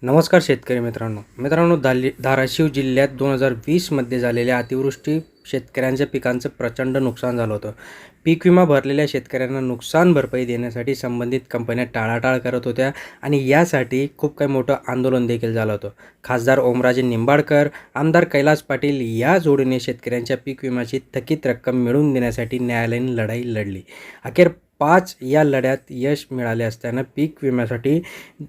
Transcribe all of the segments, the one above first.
नमस्कार शेतकरी मित्रांनो धाराशिव जिल्ह्यात 2020मध्ये झालेल्या अतिवृष्टी शेतकऱ्यांच्या पिकांचं प्रचंड नुकसान झालं होतं. पीक विमा भरलेल्या शेतकऱ्यांना नुकसान भरपाई देण्यासाठी संबंधित कंपन्या टाळाटाळ करत होत्या आणि यासाठी खूप काही मोठं आंदोलन देखील झालं होतं. खासदार ओमराजे निंबाळकर, आमदार कैलास पाटील या जोडीने शेतकऱ्यांच्या पीक विम्याची थकीत रक्कम मिळवून देण्यासाठी न्यायालयीन लढाई लढली. अखेर 5 या लढ्यात यश मिळाले असताना पीक विम्यासाठी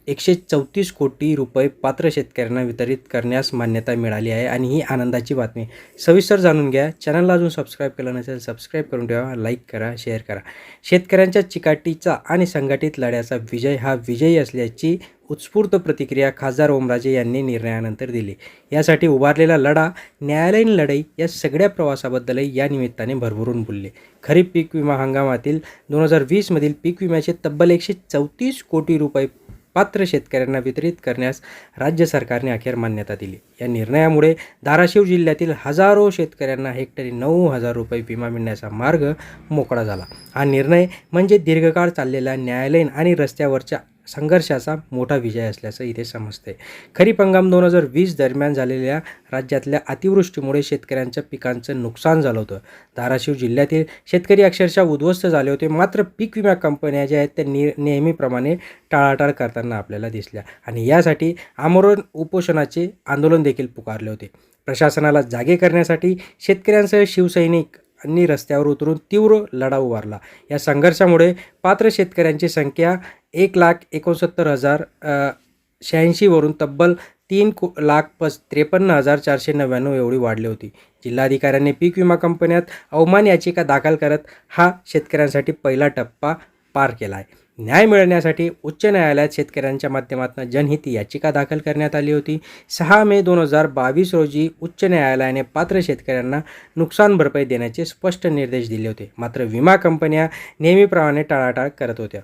134 कोटी रुपये पात्र शेतकऱ्यांना वितरित करण्यास मान्यता मिळाली आहे आणि ही आनंदाची बातमी. सविस्तर जाणून घ्या. चॅनलला अजून सबस्क्राईब केलं नसेल सबस्क्राईब करून ठेवा, लाईक करा, शेअर करा. शेतकऱ्यांच्या चिकाटीचा आणि संघटित लढ्याचा विजय हा विजयी असल्याची उत्स्फूर्त प्रतिक्रिया खासदार ओमराजे यांनी निर्णयानंतर दिली. यासाठी उभारलेला लढा, न्यायालयीन लढाई या सगळ्या प्रवासाबद्दलही या निमित्ताने भरभरून बोलले. खरीप पीक विमा हंगामातील 2020मधील पीक विम्याचे तब्बल 134 कोटी रुपये पात्र शेतकऱ्यांना वितरित करण्यास राज्य सरकारने अखेर मान्यता दिली. या निर्णयामुळे धाराशिव जिल्ह्यातील हजारो शेतकऱ्यांना हेक्टरी 9,000 रुपये विमा मिळण्याचा मार्ग मोकळा झाला. हा निर्णय म्हणजे दीर्घकाळ चाललेला न्यायालयीन आणि रस्त्यावरच्या संघर्षाचा मोठा विजय असल्याचं इथे समजते. खरीप हंगाम 2020 दरम्यान झालेल्या राज्यातल्या अतिवृष्टीमुळे शेतकऱ्यांच्या पिकांचं नुकसान झालं होतं. धाराशिव जिल्ह्यातील शेतकरी अक्षरशः उद्ध्वस्त झाले होते. मात्र पीक विमा कंपन्या ज्या आहेत त्या नेहमीप्रमाणे टाळाटाळ करताना आपल्याला दिसल्या आणि यासाठी आमरण उपोषणाचे आंदोलन देखील पुकारले होते. प्रशासनाला जागे करण्यासाठी शेतकऱ्यांसह शिवसैनिक आणि रस्त्यावर उतरून तीव्र लढा उभारला. या संघर्षामुळे पात्र शेतकऱ्यांची संख्या 1,69,086 वरून तब्बल 3,53,499 एवढी वाढली होती. जिल्हाधिकाऱ्यांनी पीक विमा कंपन्यात अवमान याचिका दाखल करत हा शेतकऱ्यांसाठी पहिला टप्पा पार केला आहे. न्याय मिळण्यासाठी उच्च न्यायालयात शेतकऱ्यांच्या माध्यमातून जनहित याचिका दाखल करण्यात आली होती. 6 मे 2022 रोजी उच्च न्यायालयाने पात्र शेतकऱ्यांना नुकसान भरपाई देण्याचे स्पष्ट निर्देश दिले होते. मात्र विमा कंपन्या नेहमीप्रमाणे टाळाटाळ करत होत्या.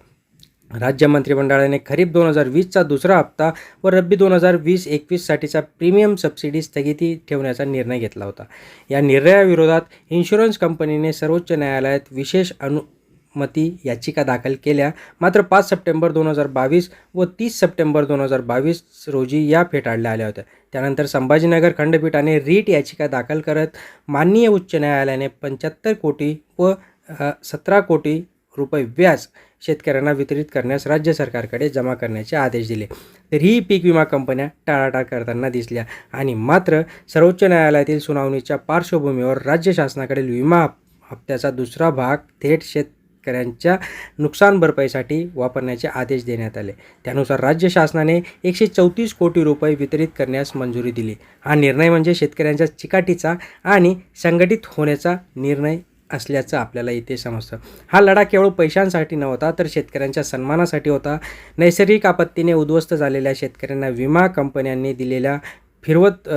राज्य मंत्रिमंडळाने खरीप 2020चा दुसरा हप्ता व रब्बी 2020-21 साठीचा प्रीमियम सबसिडी स्थगिती ठेवण्याचा निर्णय घेतला होता. या निर्णयाविरोधात इन्शुरन्स कंपनीने सर्वोच्च न्यायालयात विशेष अनुमती याचिका दाखल केल्या. मात्र 5 सप्टेंबर 2022 व 30 सप्टेंबर 2022 रोजी या फेटाळल्या आल्या होत्या. त्यानंतर संभाजीनगर खंडपीठाने रीट याचिका दाखल करत माननीय उच्च न्यायालयाने 75 कोटी व 17 कोटी रुपये व्याज शेतकऱ्यांना वितरित करण्यास राज्य सरकारकडे जमा करण्याचे आदेश दिले. तरीही पीक विमा कंपन्या टाळाटाळ करताना दिसल्या आणि मात्र सर्वोच्च न्यायालयातील सुनावणीच्या पार्श्वभूमीवर राज्य शासनाकडील विमा हप्त्याचा दुसरा भाग थेट शेतकऱ्यांच्या नुकसान भरपाईसाठी वापरण्याचे आदेश देण्यात आले. त्यानुसार राज्य शासनाने 134 कोटी रुपये वितरित करण्यास मंजुरी दिली. हा निर्णय म्हणजे शेतकऱ्यांच्या चिकाटीचा आणि संघटित होण्याचा निर्णय असल्याचं आपल्याला इथे समजतं. हा लढा केवळ पैशांसाठी नव्हता तर शेतकऱ्यांच्या सन्मानासाठी होता. नैसर्गिक आपत्तीने उद्ध्वस्त झालेल्या शेतकऱ्यांना विमा कंपन्यांनी दिलेल्या फिरवत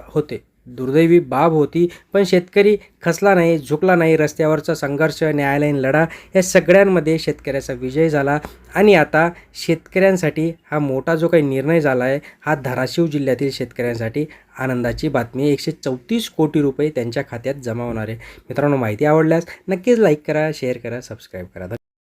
होते. दुर्दैवी बाब होती, पण शेतकरी खचला नाही, झुकला नाही. रस्त्यावरचा संघर्ष, न्यायालयीन लढा या सगळ्यांमध्ये शेतकऱ्याचा विजय झाला आणि आता शेतकऱ्यांसाठी हा मोठा जो काही निर्णय झाला आहे हा धाराशिव जिल्ह्यातील शेतकऱ्यांसाठी आनंदाची बातमी. 134 कोटी रुपये त्यांच्या खात्यात जमा होणार आहे. मित्रांनो, माहिती आवडल्यास नक्कीच लाईक करा, शेअर करा, सबस्क्राईब करा.